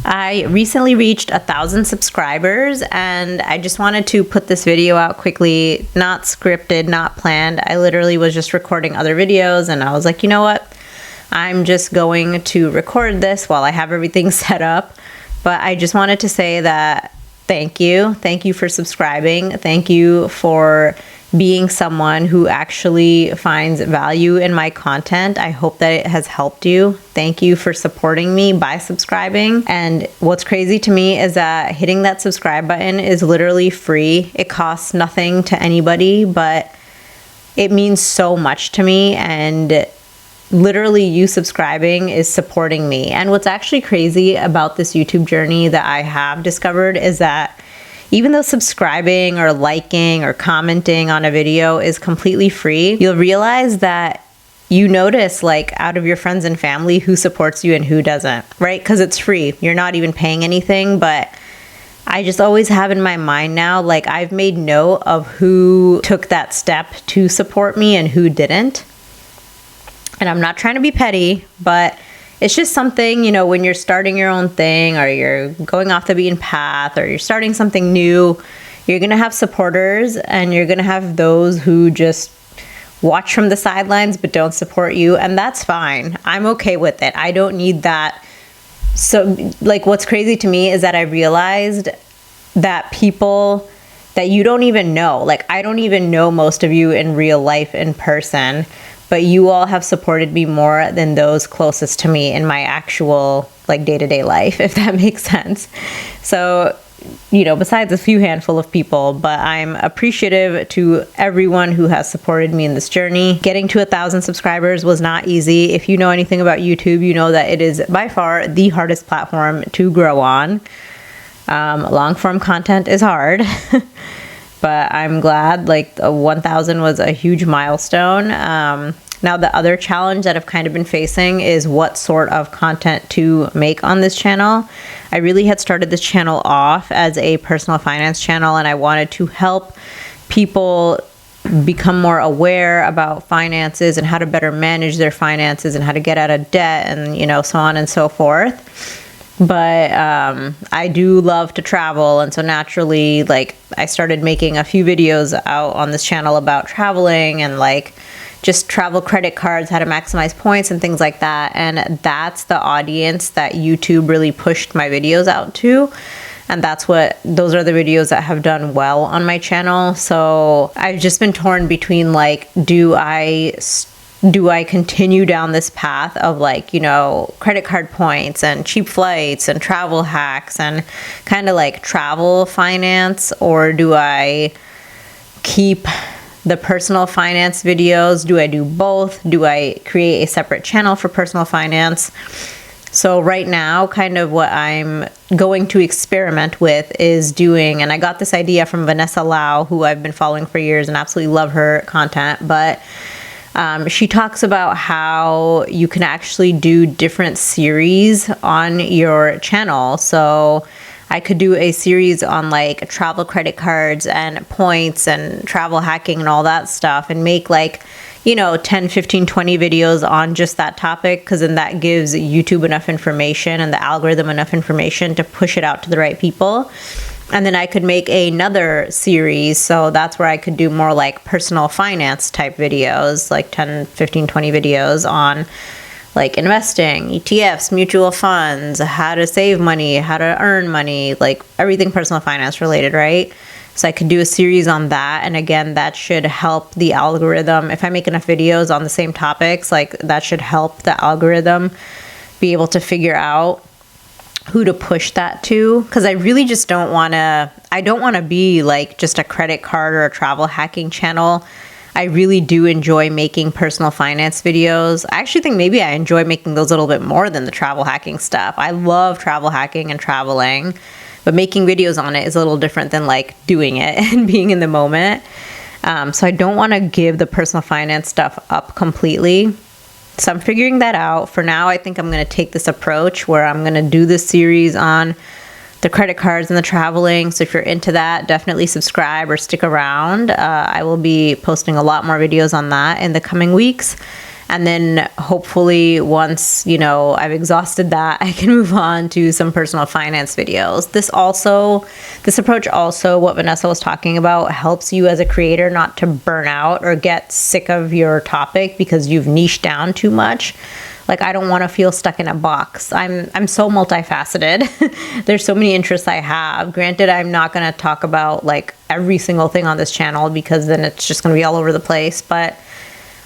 I recently reached 1,000 subscribers and I just wanted to put this video out quickly, not scripted, not planned. I literally was just recording other videos and I was like, you know what? I'm just going to record this while I have everything set up. But I just wanted to say that thank you. Thank you for subscribing. Thank you for being someone who actually finds value in my content. I hope that it has helped you. Thank you for supporting me by subscribing. And what's crazy to me is that hitting that subscribe button is literally free. It costs nothing to anybody, but it means so much to me, and literally you subscribing is supporting me. And what's actually crazy about this YouTube journey that I have discovered is that even though subscribing or liking or commenting on a video is completely free, you'll realize that you notice, like, out of your friends and family who supports you and who doesn't, right? Because it's free. You're not even paying anything. But I just always have in my mind now, like, I've made note of who took that step to support me and who didn't. And I'm not trying to be petty, but it's just something, you know, when you're starting your own thing or you're going off the beaten path or you're starting something new, you're going to have supporters and you're going to have those who just watch from the sidelines but don't support you. And that's fine. I'm okay with it. I don't need that. So, like, what's crazy to me is that I realized that people that you don't even know, like, I don't even know most of you in real life in person, but you all have supported me more than those closest to me in my actual, like, day-to-day life, if that makes sense. So, you know, besides a few handful of people, but I'm appreciative to everyone who has supported me in this journey. Getting to 1,000 subscribers was not easy. If you know anything about YouTube, you know that it is by far the hardest platform to grow on. Long-form content is hard. But I'm glad, like, 1,000 was a huge milestone. Now, the other challenge that I've kind of been facing is what sort of content to make on this channel. I really had started this channel off as a personal finance channel, and I wanted to help people become more aware about finances and how to better manage their finances and how to get out of debt and, you know, so on and so forth. But I do love to travel, and so naturally, like, I started making a few videos out on this channel about traveling and, like, just travel credit cards, how to maximize points and things like that. And that's the audience that YouTube really pushed my videos out to. And those are the videos that have done well on my channel. So I've just been torn between, like, do I continue down this path of, like, you know, credit card points and cheap flights and travel hacks and kind of like travel finance, or do I keep the personal finance videos? Do I do both? Do I create a separate channel for personal finance? So right now, kind of what I'm going to experiment with is doing, and I got this idea from Vanessa Lau, who I've been following for years and absolutely love her content, but she talks about how you can actually do different series on your channel. So I could do a series on, like, travel credit cards and points and travel hacking and all that stuff, and make, like, you know, 10, 15, 20 videos on just that topic, because then that gives YouTube enough information and the algorithm enough information to push it out to the right people. And then I could make another series, so that's where I could do more like personal finance type videos, like 10, 15, 20 videos on, like, investing, ETFs, mutual funds, how to save money, how to earn money, like everything personal finance related, right? So I could do a series on that. And again, that should help the algorithm. If I make enough videos on the same topics, like, that should help the algorithm be able to figure out who to push that to, because I really just don't want to be like just a credit card or a travel hacking channel. I really do enjoy making personal finance videos. I actually think maybe I enjoy making those a little bit more than the travel hacking stuff. I love travel hacking and traveling, but making videos on it is a little different than, like, doing it and being in the moment. So I don't want to give the personal finance stuff up completely. So I'm figuring that out. For now, I think I'm going to take this approach where I'm going to do this series on the credit cards and the traveling. So if you're into that, definitely subscribe or stick around. I will be posting a lot more videos on that in the coming weeks. And then hopefully once, you know, I've exhausted that, I can move on to some personal finance videos. This approach also, what Vanessa was talking about, helps you as a creator not to burn out or get sick of your topic because you've niched down too much. Like, I don't want to feel stuck in a box. I'm so multifaceted. There's so many interests I have. Granted, I'm not going to talk about like every single thing on this channel because then it's just going to be all over the place. But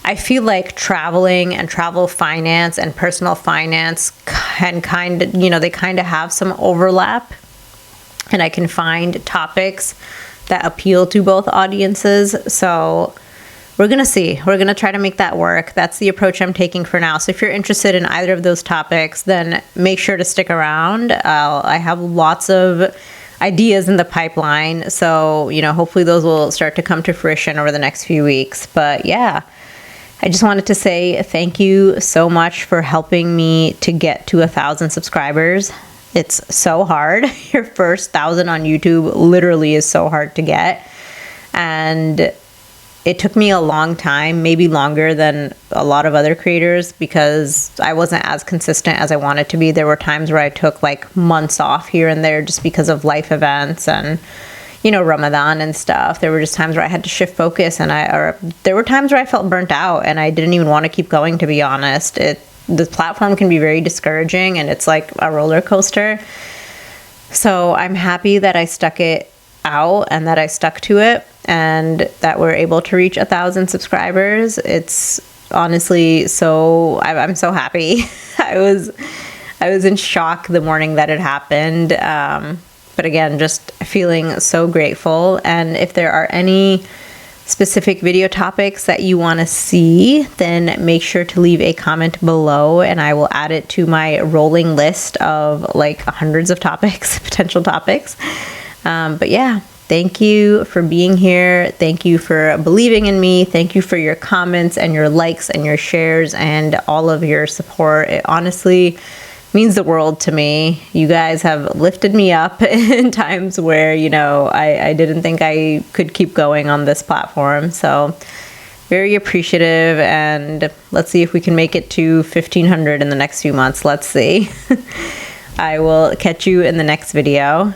I feel like traveling and travel finance and personal finance can kind of, you know, they kind of have some overlap. And I can find topics that appeal to both audiences. So we're going to see. We're going to try to make that work. That's the approach I'm taking for now. So if you're interested in either of those topics, then make sure to stick around. I have lots of ideas in the pipeline. So, you know, hopefully those will start to come to fruition over the next few weeks. But yeah, I just wanted to say thank you so much for helping me to get to 1,000 subscribers. It's so hard. Your first 1,000 on YouTube literally is so hard to get. And it took me a long time, maybe longer than a lot of other creators, because I wasn't as consistent as I wanted to be. There were times where I took like months off here and there just because of life events and, you know, Ramadan and stuff. There were just times where I had to shift focus, and there were times where I felt burnt out and I didn't even want to keep going, to be honest. The platform can be very discouraging and it's like a roller coaster. So I'm happy that I stuck it out and that I stuck to it and that we're able to reach 1,000 subscribers. It's honestly I'm so happy. I was in shock the morning that it happened. But again, just feeling so grateful. And if there are any specific video topics that you want to see, then make sure to leave a comment below and I will add it to my rolling list of like hundreds of topics, potential topics. But yeah, thank you for being here. Thank you for believing in me. Thank you for your comments and your likes and your shares and all of your support. It honestly means the world to me. You guys have lifted me up in times where, you know, I didn't think I could keep going on this platform. So very appreciative, and let's see if we can make it to 1,500 in the next few months. Let's see. I will catch you in the next video.